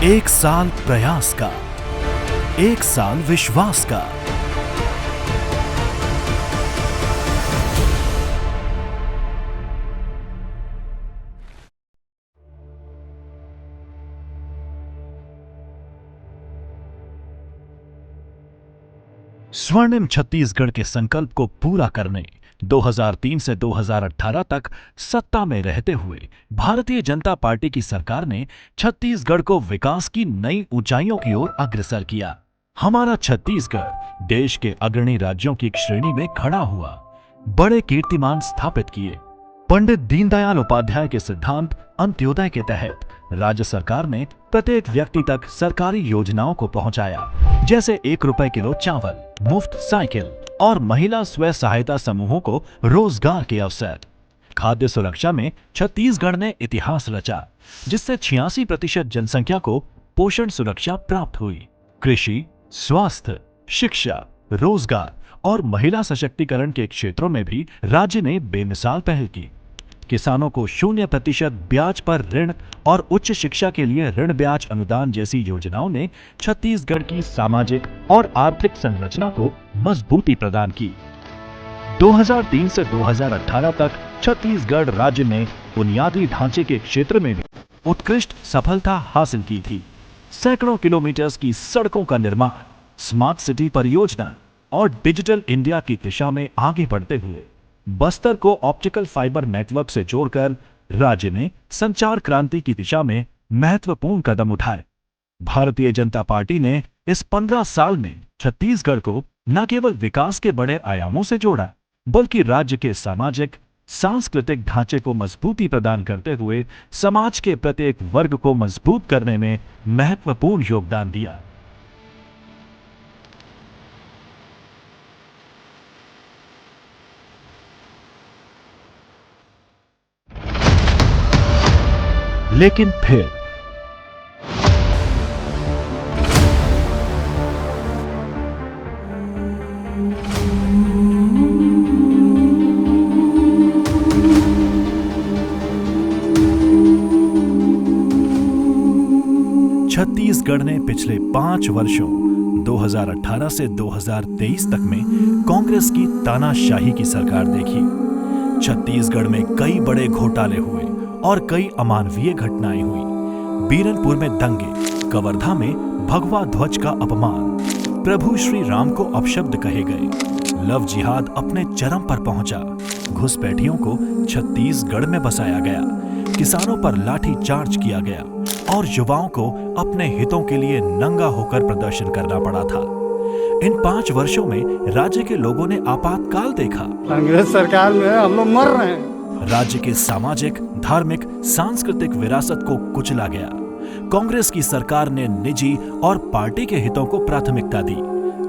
एक साल प्रयास का, एक साल विश्वास का। स्वर्णिम छत्तीसगढ़ के संकल्प को पूरा करने 2003 से 2018 तक सत्ता में रहते हुए भारतीय जनता पार्टी की सरकार ने छत्तीसगढ़ को विकास की नई ऊंचाइयों की ओर अग्रसर किया। हमारा छत्तीसगढ़ देश के अग्रणी राज्यों की श्रेणी में खड़ा हुआ, बड़े कीर्तिमान स्थापित किए। पंडित दीनदयाल उपाध्याय के सिद्धांत अंत्योदय के तहत राज्य सरकार ने प्रत्येक व्यक्ति तक सरकारी योजनाओं को पहुंचाया, जैसे 1 रुपए किलो चावल, मुफ्त साइकिल और महिला स्व सहायता समूहों को रोजगार के अवसर। खाद्य सुरक्षा में छत्तीसगढ़ ने इतिहास रचा, जिससे 86% जनसंख्या को पोषण सुरक्षा प्राप्त हुई। कृषि, स्वास्थ्य, शिक्षा, रोजगार और महिला सशक्तिकरण के क्षेत्रों में भी राज्य ने बेमिसाल पहल की। किसानों को 0% ब्याज पर ऋण और उच्च शिक्षा के लिए ऋण ब्याज अनुदान जैसी योजनाओं ने छत्तीसगढ़ की सामाजिक और आर्थिक संरचना को मजबूती प्रदान की। 2003 से 2018 तक छत्तीसगढ़ राज्य ने बुनियादी ढांचे के क्षेत्र में भी उत्कृष्ट सफलता हासिल की थी। सैकड़ों किलोमीटर की सड़कों का निर्माण, स्मार्ट सिटी परियोजना और डिजिटल इंडिया की दिशा में आगे बढ़ते हुए बस्तर को ऑप्टिकल फाइबर नेटवर्क से जोड़कर राज्य ने संचार क्रांति की दिशा में महत्वपूर्ण कदम उठाए। भारतीय जनता पार्टी ने इस 15 साल में छत्तीसगढ़ को न केवल विकास के बड़े आयामों से जोड़ा, बल्कि राज्य के सामाजिक सांस्कृतिक ढांचे को मजबूती प्रदान करते हुए समाज के प्रत्येक वर्ग को मजबूत करने में महत्वपूर्ण योगदान दिया। लेकिन फिर छत्तीसगढ़ ने पिछले 5 वर्षों 2018 से 2023 तक में कांग्रेस की तानाशाही की सरकार देखी। छत्तीसगढ़ में कई बड़े घोटाले हुए और कई अमानवीय घटनाएं हुई। बीरनपुर में दंगे, कवर्धा में भगवा ध्वज का अपमान, प्रभु श्री राम को अपशब्द कहे गए, लव जिहाद अपने चरम पर पहुंचा, घुसपैठियों को छत्तीसगढ़ में बसाया गया, किसानों पर लाठी चार्ज किया गया और युवाओं को अपने हितों के लिए नंगा होकर प्रदर्शन करना पड़ा था। इन 5 वर्षों में राज्य के लोगों ने आपातकाल देखा। कांग्रेस सरकार में हम लोग मर रहे हैं। राज्य के सामाजिक, धार्मिक, सांस्कृतिक विरासत को कुचला गया। कांग्रेस की सरकार ने निजी और पार्टी के हितों को प्राथमिकता दी।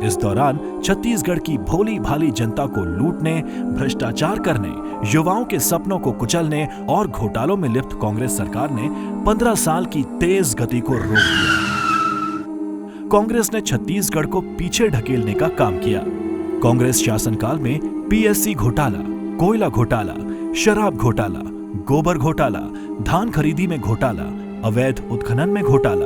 इस दौरान छत्तीसगढ़ की भोली भाली जनता को लूटने, भ्रष्टाचार करने, युवाओं के सपनों को कुचलने और घोटालों में लिप्त कांग्रेस सरकार ने 15 साल की तेज गति को रोक दिया। कांग्रेस ने छत्तीसगढ़ को पीछे ढकेलने का काम किया। कांग्रेस शासनकाल में पीएससी घोटाला, कोयला घोटाला, शराब घोटाला, गोबर घोटाला, धान खरीदी में घोटाला, अवैध उत्खनन में घोटाला,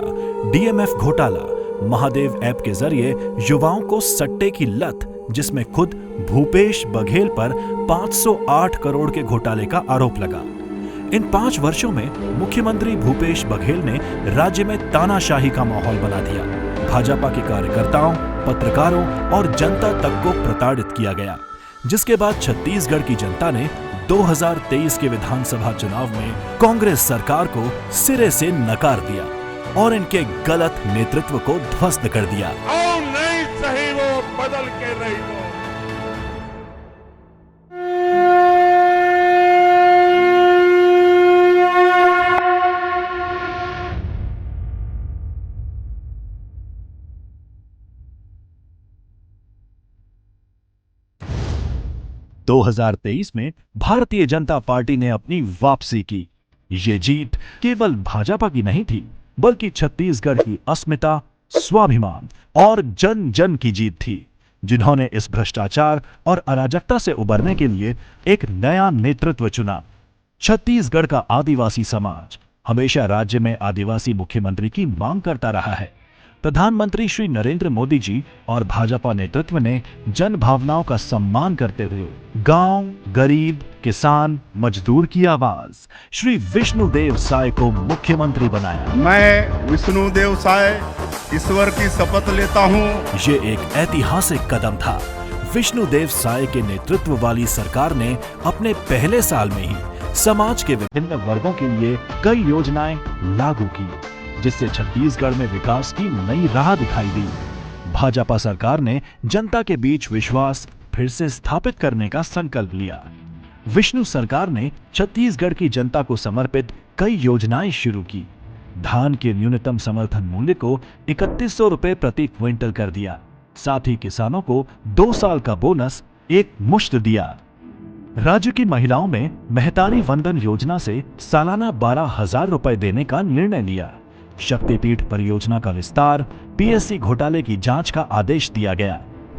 डीएमएफ घोटाला, महादेव ऐप के जरिए युवाओं को सट्टे की लत, जिसमें खुद भूपेश बघेल पर 508 करोड़ के घोटाले का आरोप लगा। इन 5 वर्षों में मुख्यमंत्री भूपेश बघेल ने राज्य में तानाशाही का माहौल बना दिया। भाजपा के कार्यकर्ताओं, पत्रकारों और जनता तक को प्रताड़ित किया गया, जिसके बाद छत्तीसगढ़ की जनता ने 2023 के विधानसभा चुनाव में कांग्रेस सरकार को सिरे से नकार दिया और इनके गलत नेतृत्व को ध्वस्त कर दिया। और नहीं सही वो बदल के नहीं वो। 2023 में भारतीय जनता पार्टी ने अपनी वापसी की। ये जीत केवल भाजपा की नहीं थी, बल्कि छत्तीसगढ़ की अस्मिता, स्वाभिमान और जन जन की जीत थी, जिन्होंने इस भ्रष्टाचार और अराजकता से उबरने के लिए एक नया नेतृत्व चुना। छत्तीसगढ़ का आदिवासी समाज हमेशा राज्य में आदिवासी मुख्यमंत्री की मांग करता रहा है। प्रधानमंत्री श्री नरेंद्र मोदी जी और भाजपा नेतृत्व ने जन भावनाओं का सम्मान करते हुए गांव, गरीब, किसान, मजदूर की आवाज श्री विष्णुदेव साय को मुख्यमंत्री बनाया। मैं विष्णुदेव साय ईश्वर की शपथ लेता हूँ। ये एक ऐतिहासिक कदम था। विष्णुदेव साय के नेतृत्व वाली सरकार ने अपने पहले साल में ही समाज के विभिन्न वर्गों के लिए कई योजनाएं लागू की, जिससे छत्तीसगढ़ में विकास की नई राह दिखाई दी। भाजपा सरकार ने जनता के बीच विश्वास फिर से स्थापित करने का संकल्प लिया। विष्णु सरकार ने छत्तीसगढ़ की जनता को समर्पित कई योजनाएं शुरू की। धान के न्यूनतम समर्थन मूल्य को 3100 रुपए प्रति क्विंटल कर दिया। साथ ही किसानों को 2 साल का बोनस एक मुश्त दिया। राज्य की महिलाओं में महतारी वंदन योजना से सालाना 12,000 रुपए देने का निर्णय लिया। शक्तिपीठ परियोजना का विस्तार, पीएससी घोटाले की जांच का आदेश दिया गया।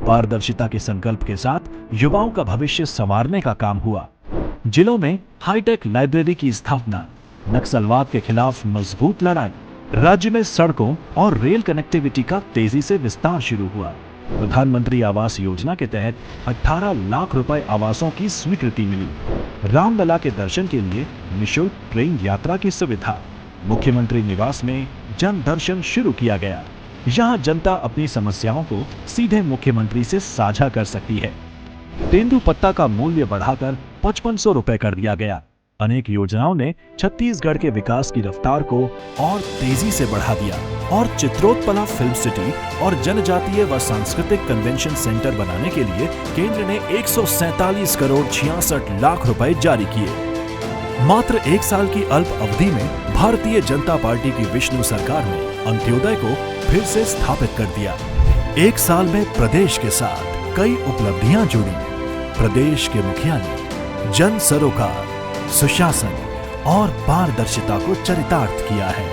पारदर्शिता के संकल्प के साथ युवाओं का भविष्य संवारने का काम हुआ। जिलों में हाईटेक लाइब्रेरी की स्थापना, नक्सलवाद के खिलाफ मजबूत लड़ाई, राज्य में सड़कों और रेल कनेक्टिविटी का तेजी से विस्तार शुरू हुआ। प्रधानमंत्री आवास योजना के तहत 18 लाख रुपए आवासों की स्वीकृति मिली। रामलला के दर्शन के लिए निःशुल्क ट्रेन यात्रा की सुविधा। मुख्यमंत्री निवास में जन दर्शन शुरू किया गया। यहां जनता अपनी समस्याओं को सीधे मुख्यमंत्री से साझा कर सकती है। तेंदुपत्ता का मूल्य बढ़ाकर 5500 रुपए कर दिया गया। अनेक योजनाओं ने छत्तीसगढ़ के विकास की रफ्तार को और तेजी से बढ़ा दिया और चित्रोत्पला फिल्म सिटी और जनजातीय व सांस्कृतिक कन्वेंशन सेंटर बनाने के लिए केंद्र ने 147 करोड़ 66 लाख रुपए जारी किए। मात्र 1 साल की अल्प अवधि में भारतीय जनता पार्टी की विष्णु सरकार ने अंत्योदय को फिर से स्थापित कर दिया। 1 साल में प्रदेश के साथ कई उपलब्धियां जुड़ी। प्रदेश के मुखिया ने जन सरोकार, सुशासन और पारदर्शिता को चरितार्थ किया है।